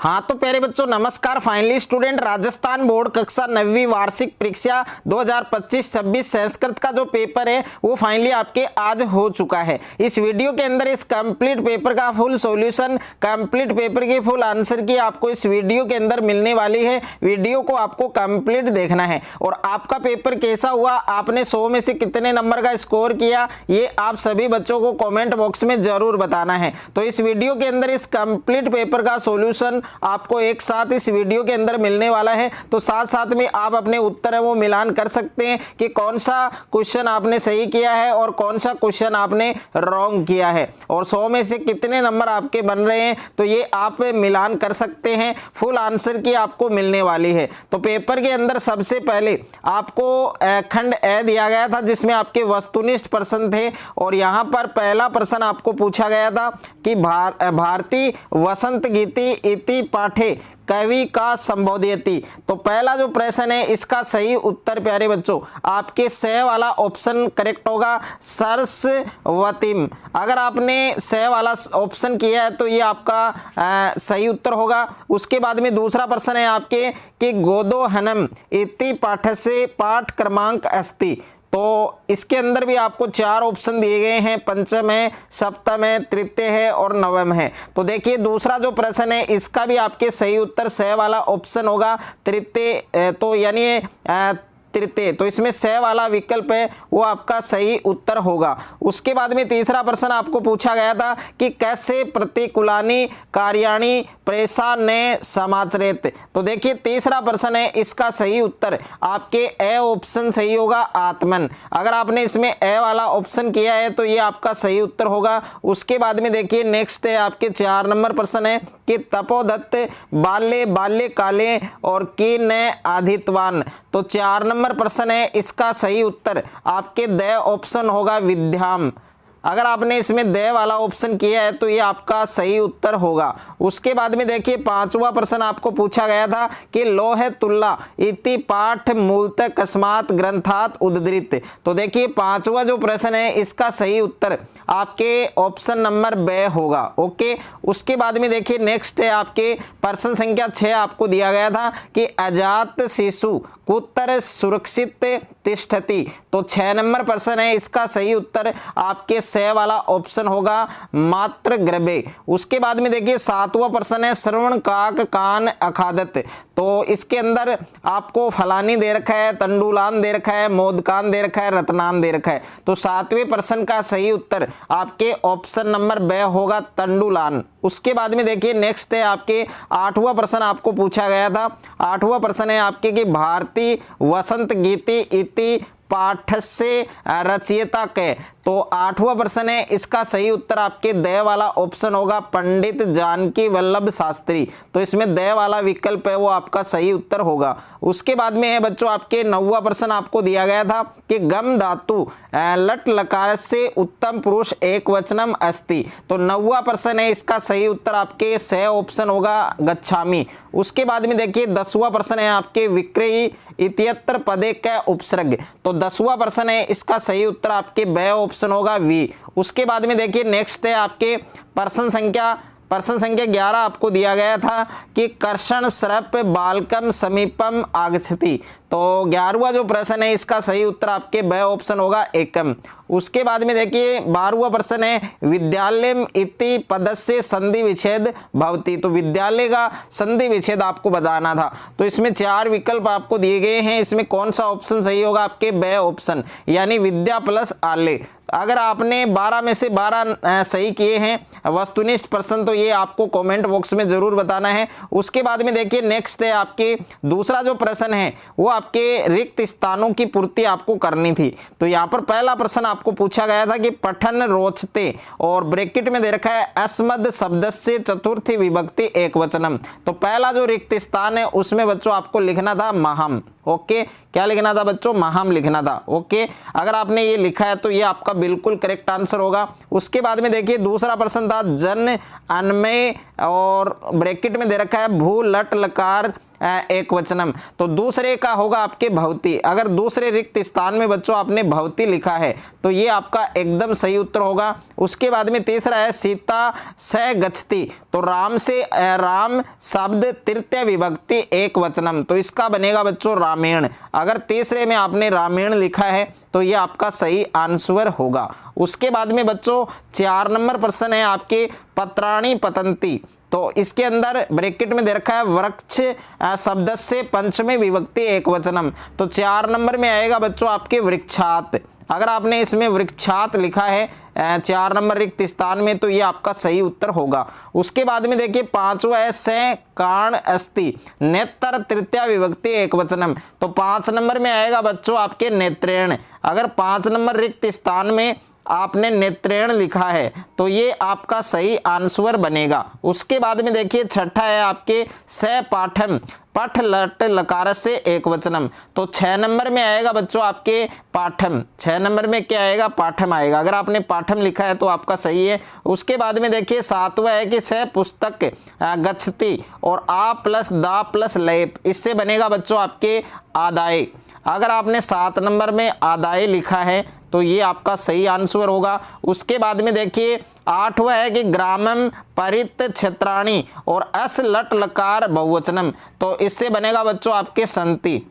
हाँ तो प्यारे बच्चों नमस्कार। फाइनली स्टूडेंट राजस्थान बोर्ड कक्षा 9वीं वार्षिक परीक्षा 2025-26 संस्कृत का जो पेपर है वो फाइनली आपके आज हो चुका है। इस वीडियो के अंदर इस कंप्लीट पेपर का फुल सॉल्यूशन, कंप्लीट पेपर की फुल आंसर की आपको इस वीडियो के अंदर मिलने वाली है। वीडियो को आपको कंप्लीट देखना है और आपका पेपर कैसा हुआ, आपने 100 में से कितने नंबर का स्कोर किया, ये आप सभी बच्चों को कॉमेंट बॉक्स में जरूर बताना है। तो इस वीडियो के अंदर इस कंप्लीट पेपर का सॉल्यूशन आपको एक साथ इस वीडियो के अंदर मिलने वाला है। तो साथ साथ में आप अपने उत्तर है वो मिलान कर सकते हैं कि कौन सा क्वेश्चन आपने सही किया है और कौन सा क्वेश्चन आपने रॉन्ग किया है और 100 में से कितने नंबर आपके बन रहे हैं, तो ये आप मिलान कर सकते हैं। फुल आंसर की आपको मिलने वाली है। तो पेपर के अंदर सबसे पहले आपको खंड ए दिया गया था जिसमें आपके वस्तुनिष्ठ प्रश्न थे और यहाँ पर पहला प्रश्न आपको पूछा गया था कि भारतीय वसंत गीति इति पाठे कवि का संबोधयति। तो पहला जो प्रश्न है इसका सही उत्तर प्यारे बच्चों आपके स वाला ऑप्शन करेक्ट होगा, सरस्वतीम। अगर आपने स वाला ऑप्शन किया है तो ये आपका सही उत्तर होगा। उसके बाद में दूसरा प्रश्न है आपके कि गोदोहनम इति पाठस्य पाठ क्रमांक अस्ति। तो इसके अंदर भी आपको 4 ऑप्शन दिए गए हैं, पंचम है, सप्तम है, तृतीय है और नवम है। तो देखिए दूसरा जो प्रश्न है इसका भी आपके सही उत्तर स वाला ऑप्शन होगा, तृतीय, तो यानी तृतीय। तो इसमें स वाला विकल्प है वो आपका सही उत्तर होगा। उसके बाद में तीसरा प्रश्न आपको पूछा गया था कि कैसे प्रतिकूलानि कार्याणि प्रेषा ने समाचरित। तो देखिए तीसरा प्रश्न है इसका सही उत्तर आपके ए ऑप्शन सही होगा, आत्मन। अगर आपने इसमें ए वाला ऑप्शन किया है तो ये आपका सही उत्तर होगा। उसके बाद में देखिए नेक्स्ट है आपके 4 नंबर प्रश्न है कि तपोदत्त बाल्ये बाल्य काले और की ने आधितवान। तो 4 नंबर प्रश्न है इसका सही उत्तर आपके द ऑप्शन होगा, विद्याम। अगर आपने इसमें द वाला ऑप्शन किया है तो ये आपका सही उत्तर होगा। उसके बाद में देखिए 5वां प्रश्न आपको पूछा गया था कि लोह तुल्ला इति पाठ मूलतः कस्मात ग्रंथात उद्धृत। तो देखिए 5वां जो प्रश्न है इसका सही उत्तर आपके ऑप्शन नंबर ब होगा। ओके। उसके बाद में देखिए नेक्स्ट है आपके प्रश्न संख्या 6 आपको दिया गया था कि अजात शिशु कुत्र सुरक्षित तिष्ठति। तो 6 नंबर प्रश्न है इसका सही उत्तर आपके स वाला ऑप्शन होगा, मात्र ग्रबे। उसके बाद में देखिए 7वां प्रश्न है श्रवण काक कान अखादत। तो इसके अंदर आपको फलानी दे रखा है, तंडुलान दे रखा है, मोदकान दे रखा है, रत्नान दे रखा है। तो 7वें प्रश्न का सही उत्तर आपके ऑप्शन नंबर ब होगा, तंडुलान। उसके बाद में देखिए नेक्स्ट है आपके 8वां प्रश्न आपको पूछा गया था। 8वां प्रश्न है आपके कि भारतीय वसंत गीति इति पाठ से रचयिता के। तो 8वां प्रश्न है इसका सही उत्तर आपके द वाला ऑप्शन होगा, पंडित जानकी वल्लभ शास्त्री। तो इसमें द वाला विकल्प है वो आपका सही उत्तर होगा। उसके बाद में है बच्चों आपके 9वां प्रश्न आपको दिया गया था कि गम धातु लट लकार से उत्तम पुरुष एक वचनम अस्ति। तो 9वां प्रश्न है इसका सही उत्तर आपके स ऑप्शन होगा, गच्छामी। उसके बाद में देखिए 10वां प्रश्न है आपके विक्रयी इत्यत्र पदे का उपसर्ग। तो 10वां प्रश्न है इसका सही उत्तर आपके ब ऑप्शन होगा, वी। उसके बाद में देखिए नेक्स्ट है आपके प्रश्न संख्या 11 आपको दिया गया था कि कर्षण सर्प बालकम समीपम आगच्छति। तो 11वां जो प्रश्न है इसका सही उत्तर आपके ब ऑप्शन होगा, एकम। उसके बाद में देखिए 12वां प्रश्न है विद्यालय इति पदस्य संधि विच्छेद भवति। तो विद्यालय का संधि विच्छेद आपको बताना था। तो इसमें 4 विकल्प आपको दिए गए हैं, इसमें कौन सा ऑप्शन सही होगा आपके ब ऑप्शन, यानी विद्या प्लस आल्य। अगर आपने 12 में से 12 सही किए हैं वस्तुनिष्ठ प्रश्न तो ये आपको कमेंट बॉक्स में जरूर बताना है। उसके बाद में देखिए नेक्स्ट है आपके दूसरा जो प्रश्न है वो आपके रिक्त स्थानों की पूर्ति आपको करनी थी। तो यहाँ पर पहला प्रश्न आपको पूछा गया था कि पठन रोचते और ब्रैकेट में दे रखा है अस्मद शब्द से चतुर्थी विभक्ति एक वचनम। तो पहला जो रिक्त स्थान है उसमें बच्चों आपको लिखना था महम। ओके, क्या लिखना था बच्चों, महम लिखना था। ओके, अगर आपने ये लिखा है तो ये आपका बिल्कुल करेक्ट आंसर होगा। उसके बाद में देखिए दूसरा प्रश्न था जन अन्मय और ब्रैकेट में दे रखा है भू लट लकार एकवचनम। तो दूसरे का होगा आपके भवती। अगर दूसरे रिक्त स्थान में बच्चों आपने भवती लिखा है तो ये आपका एकदम सही उत्तर होगा। उसके बाद में तीसरा है सीता स गच्छति। तो राम से राम शब्द तृतीय विभक्ति एकवचनम, तो इसका बनेगा बच्चों रामेण। अगर तीसरे में आपने रामेण लिखा है तो ये आपका सही आंसर होगा। उसके बाद में बच्चों 4 नंबर प्रश्न है आपके पत्राणि पतंती। तो इसके अंदर ब्रैकेट में दे रखा है वृक्ष शब्द से पंचमी विभक्ति एकवचनम। तो 4 नंबर में आएगा बच्चों आपके वृक्षात। अगर आपने इसमें वृक्षात लिखा है 4 नंबर रिक्त स्थान में तो ये आपका सही उत्तर होगा। उसके बाद में देखिए 5वां है से काण अस्ति नेत्र तृतीय विभक्ति एकवचनम। तो 5 नंबर में आएगा बच्चों आपके नेत्रेण। अगर 5 नंबर रिक्त स्थान में आपने नेत्रेण लिखा है तो ये आपका सही आंसर बनेगा। उसके बाद में देखिए 6ठा है आपके स पाठम पठ लट लकार से एकवचनम। तो 6 नंबर में आएगा बच्चों आपके पाठम। 6 नंबर में क्या आएगा? पाठम आएगा। अगर आपने पाठम लिखा है तो आपका सही है। उसके बाद में देखिए 7वां है कि स पुस्तक गच्छति और आ प्लस दा प्लस लेप, इससे बनेगा बच्चों आपके आदाय। अगर आपने 7 नंबर में आदाय लिखा है तो ये आपका सही आंसर होगा। उसके बाद में देखिए 8वां है कि ग्रामम परित क्षेत्राणी और अस लट लकार बहुवचनम। तो इससे बनेगा बच्चों आपके संति।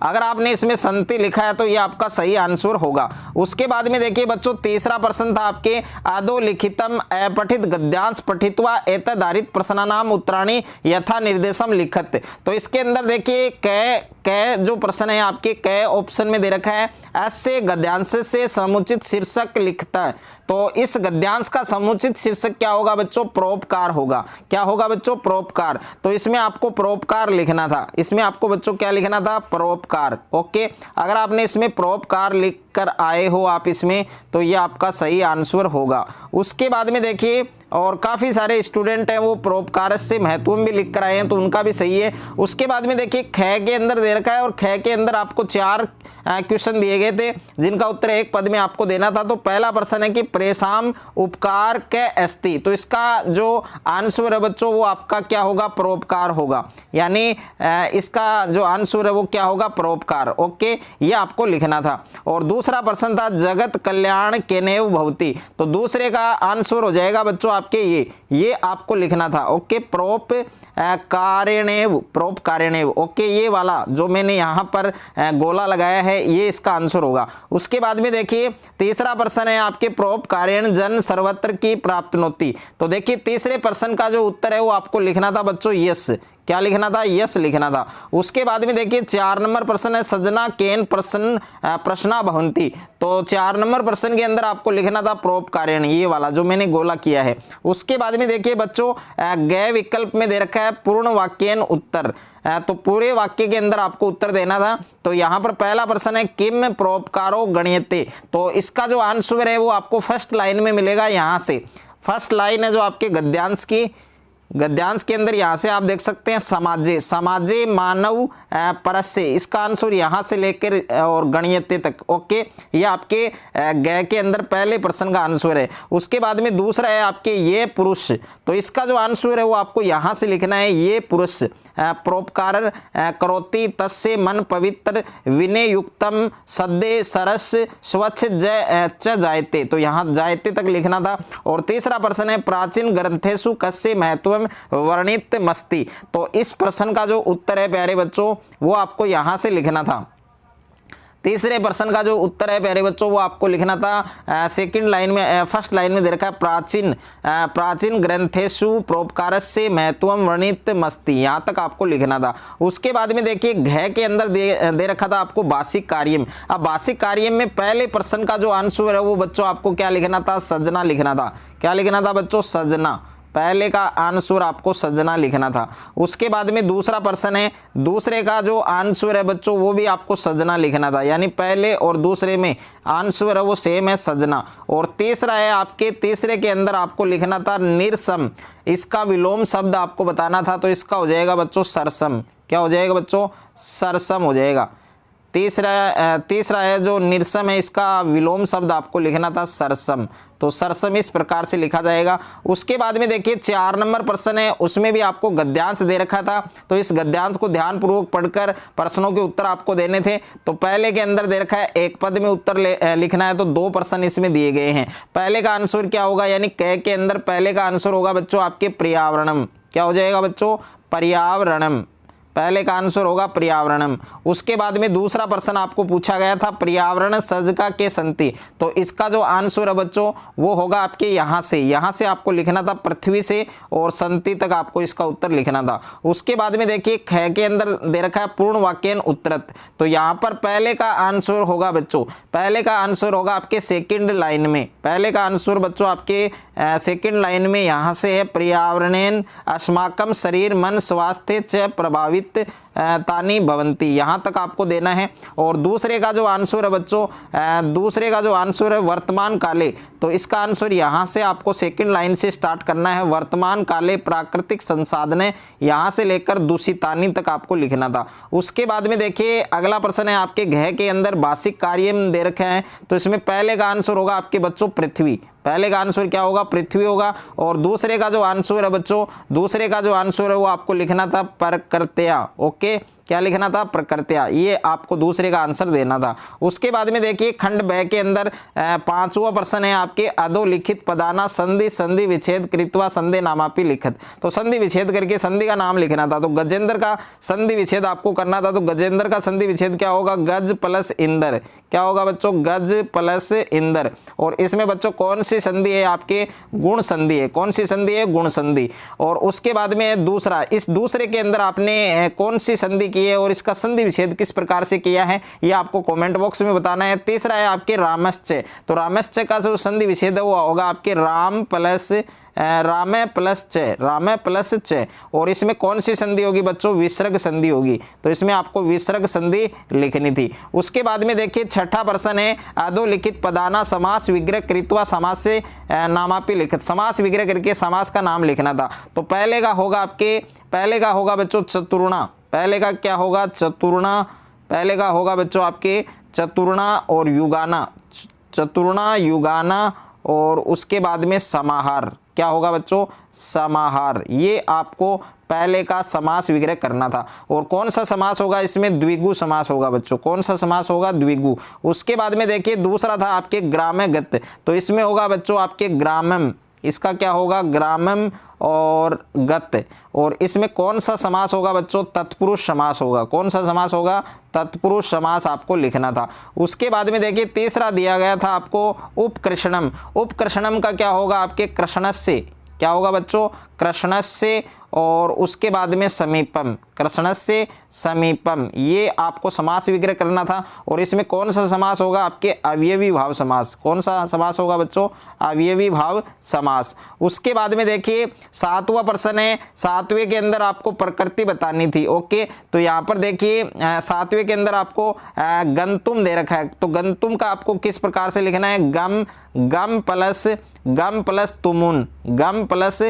अगर आपने इसमें संति लिखा है तो ये आपका सही आंसर होगा। उसके बाद में देखिए बच्चों तीसरा प्रश्न था आपके आदो लिखितम अपठित गद्यांश पठित्वा एतदारित प्रश्नानाम उत्तराणी यथा निर्देशम लिखत। तो इसके अंदर देखिए कै जो प्रश्न है आपके कै ऑप्शन में दे रखा है ऐसे गद्यांश से समुचित शीर्षक लिखता है। तो इस गद्यांश का समुचित शीर्षक क्या होगा बच्चों? परोपकार होगा। क्या होगा बच्चों? परोपकार। तो इसमें आपको परोपकार लिखना था। इसमें आपको बच्चों क्या लिखना था? परोपकार। ओके, अगर आपने इसमें परोपकार लिख कर आए हो आप इसमें तो ये आपका सही आंसर होगा। उसके बाद में देखिए और काफ़ी सारे स्टूडेंट हैं वो परोपकार से महत्व भी लिख कर आए हैं तो उनका भी सही है। उसके बाद में देखिए ख के अंदर दे रखा है और ख के अंदर आपको 4 क्वेश्चन दिए गए थे जिनका उत्तर एक पद में आपको देना था। तो पहला प्रश्न है कि प्रेषाम उपकार के अस्ति। तो इसका जो आंसर है बच्चों वो आपका क्या होगा? परोपकार होगा। यानी इसका जो आंसर है वो क्या होगा? परोपकार। ओके, ये आपको लिखना था। और दूसरा प्रश्न था जगत कल्याण केनेव भवति। तो दूसरे का आंसर हो जाएगा बच्चों आपके ये आपको लिखना था। ओके, परोपकारेणेव। ओके, ये वाला जो मैंने यहाँ पर गोला लगाया है ये इसका आंसर होगा। उसके बाद में देखिए तीसरा प्रश्न है आपके परोपकारेण जन सर्वत्र की प्राप्तनोति। तो देखिए तीसरे प्रश्न का जो उत्तर है वो आपको लिखना था बच्चों यस। क्या लिखना था? यस लिखना था। उसके बाद में देखिए 4 नंबर प्रश्न है सजना केन प्रश्ना भवंती। तो 4 नंबर प्रश्न के अंदर आपको लिखना था परोपकारेण, ये वाला जो मैंने गोला किया है। उसके बाद में देखिए बच्चों गै विकल्प में दे रखा है पूर्ण वाक्यन उत्तर। तो पूरे वाक्य के अंदर आपको उत्तर देना था। तो यहाँ पर पहला प्रश्न है किम परोपकारो गण्यते। तो इसका जो आंसर है वो आपको फर्स्ट लाइन में मिलेगा। यहाँ से फर्स्ट लाइन है जो आपके गद्यांश की, गद्यांश के अंदर यहाँ से आप देख सकते हैं समाजे समाजे मानव परस्य, इसका आंसर यहाँ से लेकर और गणियते तक। ओके, ये आपके गै के अंदर पहले प्रश्न का आंसर है। उसके बाद में दूसरा है आपके ये पुरुष। तो इसका जो आंसर है वो आपको यहाँ से लिखना है ये पुरुष परोपकार करोति तस्य मन पवित्र विनय युक्तम सद्य सरस स्वच्छ च जायते। तो यहाँ जायते तक लिखना था। और तीसरा प्रश्न है प्राचीन ग्रंथेषु कस्य महत्व वर्णित मस्ती। तो इस प्रश्न का जो उत्तर है प्यारे बच्चों वो आपको यहां से लिखना था। तीसरे प्रश्न का जो उत्तर है प्यारे बच्चों वो आपको लिखना था सेकंड लाइन में, फर्स्ट लाइन में दे रखा है प्राचीन ग्रंथेषु परोपकारस्य महत्वम वर्णित मस्ती, यहां तक आपको लिखना था। उसके बाद में देखिए घ के अंदर दे रखा था आपको बासिक कार्यम। अब बासिक कार्यम में पहले प्रश्न का जो आंसर है वो बच्चों आपको क्या लिखना था? सजना लिखना था। क्या लिखना था बच्चों? सजना। पहले का आंसर आपको सजना लिखना था। उसके बाद में दूसरा प्रश्न है, दूसरे का जो आंसर है बच्चों वो भी आपको सजना लिखना था। यानी पहले और दूसरे में आंसर है वो सेम है सजना। और तीसरा है आपके तीसरे के अंदर आपको लिखना था निरसम, इसका विलोम शब्द आपको बताना था। तो इसका हो जाएगा बच्चों सरसम। क्या हो जाएगा बच्चों? सरसम हो जाएगा। तीसरा है जो निरसम है इसका विलोम शब्द आपको लिखना था सरसम। तो सरसम इस प्रकार से लिखा जाएगा। उसके बाद में देखिए 4 नंबर प्रश्न है, उसमें भी आपको गद्यांश दे रखा था, तो इस गद्यांश को ध्यानपूर्वक पढ़कर प्रश्नों के उत्तर आपको देने थे। तो पहले के अंदर दे रखा है एक पद में उत्तर लिखना है, तो 2 प्रश्न इसमें दिए गए हैं। पहले का आंसर क्या होगा, यानी क के अंदर पहले का आंसर होगा बच्चों आपके पर्यावरणम। क्या हो जाएगा बच्चों, पर्यावरणम, पहले का आंसर होगा पर्यावरणम। उसके बाद में दूसरा प्रश्न आपको पूछा गया था पर्यावरण सजका के संति, तो इसका जो आंसर है बच्चों वो होगा आपके यहाँ से आपको लिखना था पृथ्वी से और संति तक आपको इसका उत्तर लिखना था। उसके बाद में देखिए ख के अंदर दे रखा है पूर्ण वाक्यन उत्तरत, तो यहाँ पर पहले का आंसर होगा बच्चों, पहले का आंसर होगा आपके सेकंड लाइन में, पहले का आंसर बच्चों आपके सेकंड लाइन में यहाँ से है पर्यावरणेन अस्माकं शरीर मन स्वास्थ्य च प्रभावित तानी भवंती, यहाँ तक आपको देना है। और दूसरे का जो आंसर है बच्चों, दूसरे का जो आंसर है वर्तमान काले, तो इसका आंसर यहाँ से आपको सेकंड लाइन से स्टार्ट करना है। वर्तमान काले प्राकृतिक संसाधन यहाँ से लेकर दूषितानी तक आपको लिखना था। उसके बाद में देखिए अगला प्रश्न है आपके घ के अंदर भाषिक कार्य दे रखे हैं, तो इसमें पहले का आंसर होगा आपके बच्चों पृथ्वी, पहले का आंसर क्या होगा, पृथ्वी होगा। और दूसरे का जो आंसर है बच्चों, दूसरे का जो आंसर है वो आपको लिखना था प्रकृत्या। ओके, क्या लिखना था, प्रकृत्या, ये आपको दूसरे का आंसर देना था। उसके बाद में देखिए खंड ब के अंदर 5वां प्रश्न है आपके अधोलिखित पदाना संधि संधि विच्छेद कृत्वा संधि नामापि लिखत, तो संधि विच्छेद करके संधि का नाम लिखना था। तो गजेंद्र का संधि विच्छेद आपको करना था, तो गजेंद्र का संधि विच्छेद क्या होगा, गज प्लस इंदर, क्या होगा बच्चों, गज प्लस इंदर। और इसमें बच्चों कौन सी संधि है, आपके गुण संधि है, कौन सी संधि है, गुण संधि। और उसके बाद में दूसरा, इस दूसरे के अंदर आपने कौन सी संधि की है और इसका संधि विच्छेद किस प्रकार से किया है, ये आपको कमेंट बॉक्स में बताना है। तीसरा है आपके रामश्च, तो रामश्च का जो संधि विच्छेद है वो होगा आपके राम प्लस च, और इसमें कौन सी संधि होगी बच्चों, विसर्ग संधि होगी, तो इसमें आपको विसर्ग संधि लिखनी थी। उसके बाद में देखिए 6ठा प्रश्न है अधोलिखित पदाना समास विग्रह कृत्वा समास से नामापि लिखित, समास विग्रह करके समास का नाम लिखना था। तो पहले का होगा आपके, पहले का होगा बच्चों चतुर्णा, पहले का क्या होगा, चतुर्णा, पहले का होगा बच्चों आपके चतुर्णा और युगाना, चतुर्णा युगाना। और उसके बाद में समाहार, क्या होगा बच्चों, समाहार, ये आपको पहले का समास विग्रह करना था। और कौन सा समास होगा इसमें, द्विगु समास होगा बच्चों, कौन सा समास होगा, द्विगु। उसके बाद में देखिए दूसरा था आपके ग्राम्यगत, तो इसमें होगा बच्चों आपके ग्रामम, इसका क्या होगा, ग्रामम और गत। और इसमें कौन सा समास होगा बच्चों, तत्पुरुष समास होगा, कौन सा समास होगा, तत्पुरुष समास आपको लिखना था। उसके बाद में देखिए तीसरा दिया गया था आपको उपकृष्णम, उपकृष्णम का क्या होगा आपके कृष्णस्य, क्या होगा बच्चों, कृष्णस्य। और उसके बाद में समीपम, कृष्णस्य समीपम, ये आपको समास विग्रह करना था। और इसमें कौन सा समास होगा आपके अवयवी भाव समास, कौन सा समास होगा बच्चों, अवयवी भाव समास। उसके बाद में देखिए 7वां प्रश्न है, 7वें के अंदर आपको प्रकृति बतानी थी। ओके, तो यहाँ पर देखिए 7वें के अंदर आपको गंतुम दे रखा है, तो गंतुम का आपको किस प्रकार से लिखना है, गम प्लस तुमुन, गम प्लस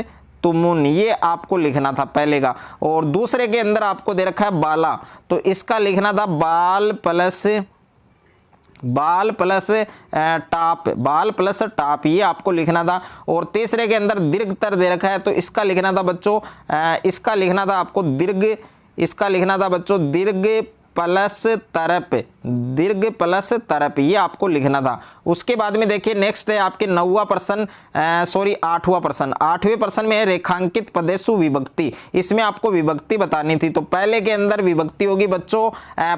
तुमुन, ये आपको लिखना था पहले का। और दूसरे के अंदर आपको दे रखा है बाला, तो इसका लिखना था बाल प्लस टाप, ये आपको लिखना था। और तीसरे के अंदर दीर्घतर दे रखा है, तो इसका लिखना था बच्चों, इसका लिखना था आपको दीर्घ, इसका लिखना था बच्चों दीर्घ प्लस तरप, ये आपको लिखना था। उसके बाद में देखिए नेक्स्ट है आपके 9वां प्रश्न, 8वां प्रश्न। 8वें प्रश्न में है रेखांकित पदेषु विभक्ति, इसमें आपको विभक्ति बतानी थी। तो पहले के अंदर विभक्ति होगी बच्चों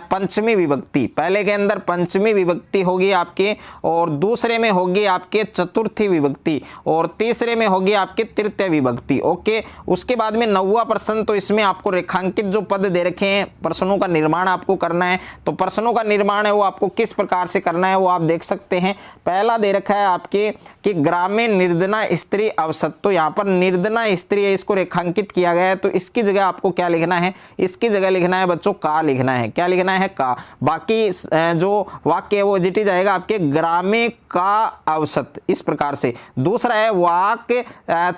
पंचमी विभक्ति, पहले के अंदर पंचमी विभक्ति होगी आपके, और दूसरे में होगी आपके चतुर्थी विभक्ति, और तीसरे में होगी आपके तृतीय विभक्ति। ओके, उसके बाद में 9वां प्रश्न, तो इसमें आपको रेखांकित जो पद दे रखे हैं प्रश्नों का निर्माण आपको करना है। तो प्रश्नों का निर्माण है वो आपको किस प्रकार से करना है वो आप देख सकते हैं। पहला दे रखा है आपके कि ग्रामे निर्धना स्त्री अवसत, तो यहाँ पर निर्धना स्त्री है, इसको रेखांकित किया गया है, तो इसकी जगह आपको क्या लिखना है, इसकी जगह लिखना है बच्चों का लिखना है, क्या लिखना है, का। बाकी जो वाक्य है वो जिटी जाएगा आपके ग्रामे का अवसत, इस प्रकार से। दूसरा है वाक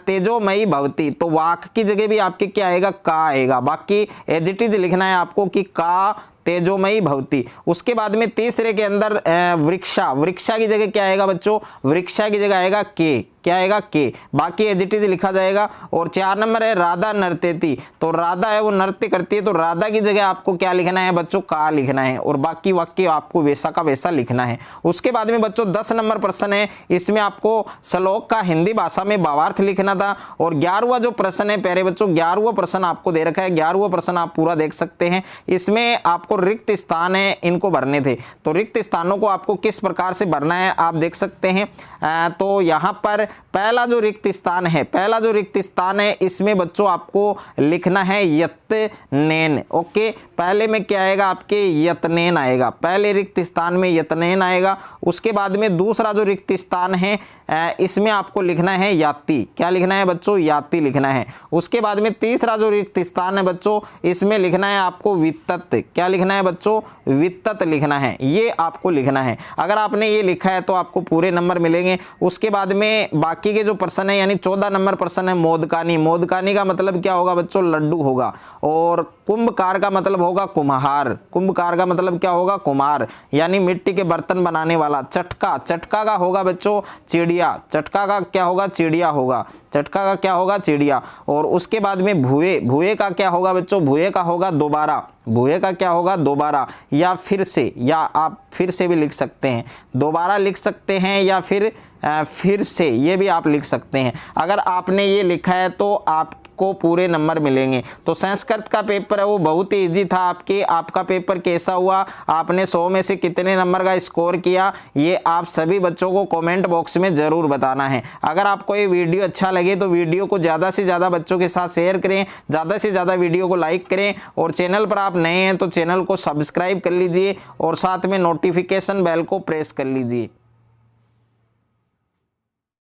तेजोमयी भवती, तो वाक की जगह भी आपके क्या आएगा, का आएगा। बाकी एजिटिज लिखना है आपको कि का तेजोमयी भवती। उसके बाद में तीसरे के अंदर वृक्षा, वृक्षा की जगह क्या आएगा बच्चों, वृक्षा की जगह आएगा के, क्या आएगा के, बाकी एज इट इज लिखा जाएगा। और 4 नंबर है राधा नर्तती, तो राधा है वो नृत्य करती है, तो राधा की जगह आपको क्या लिखना है बच्चों, का लिखना है, और बाकी वाक्य आपको वैसा का वैसा लिखना है। उसके बाद में बच्चों 10 नंबर प्रश्न है, इसमें आपको श्लोक का हिंदी भाषा में भावार्थ लिखना था। और 11वां जो प्रश्न है प्यारे बच्चों, 11वां प्रश्न आपको दे रखा है, 11वां प्रश्न आप पूरा देख सकते हैं। इसमें आपको रिक्त स्थान है इनको भरने थे, तो रिक्त स्थानों को आपको किस प्रकार से भरना है आप देख सकते हैं। तो यहाँ पर पहला जो रिक्त स्थान है, पहला जो रिक्त स्थान है इसमें बच्चों आपको लिखना है यत्नेन। ओके, पहले में क्या आएगा आपके यत्नेन आएगा, पहले रिक्त स्थान में यत्नेन आएगा। उसके बाद में दूसरा जो रिक्त स्थान है इसमें आपको लिखना है याति, क्या लिखना है बच्चों, याति लिखना है। उसके बाद में तीसरा जो रिक्त स्थान है बच्चों इसमें लिखना है आपको वित्तत, क्या लिखना है बच्चों, वित्तत लिखना है, ये आपको लिखना है। अगर आपने ये लिखा है तो आपको पूरे नंबर मिलेंगे। उसके बाद में बाकी के जो प्रश्न है यानी 14 नंबर प्रश्न है मोदकानी, मोदकानी का मतलब क्या होगा बच्चों, लड्डू होगा। और कुंभकार का मतलब होगा कुम्हार, कुंभकार का मतलब क्या होगा, कुम्हार, यानी मिट्टी के बर्तन बनाने वाला। चटका, चटका का होगा बच्चों चिड़िया, चटका का क्या होगा, चिड़िया होगा, चटका का क्या होगा, चिड़िया। और उसके बाद में भुए, भुए का क्या होगा बच्चों, भुए का होगा दोबारा, भुए का क्या होगा, दोबारा या फिर से, या आप फिर से भी लिख सकते हैं, दोबारा लिख सकते हैं या फिर से, ये भी आप लिख सकते हैं। अगर आपने ये लिखा है तो आपको पूरे नंबर मिलेंगे। तो संस्कृत का पेपर है वो बहुत ही इजी था आपके, आपका पेपर कैसा हुआ, आपने 100 में से कितने नंबर का स्कोर किया, ये आप सभी बच्चों को कमेंट बॉक्स में ज़रूर बताना है। अगर आपको ये वीडियो अच्छा लगे तो वीडियो को ज़्यादा से ज़्यादा बच्चों के साथ शेयर करें, ज़्यादा से ज़्यादा वीडियो को लाइक करें, और चैनल पर आप नए हैं तो चैनल को सब्सक्राइब कर लीजिए और साथ में नोटिफिकेशन बेल को प्रेस कर लीजिए।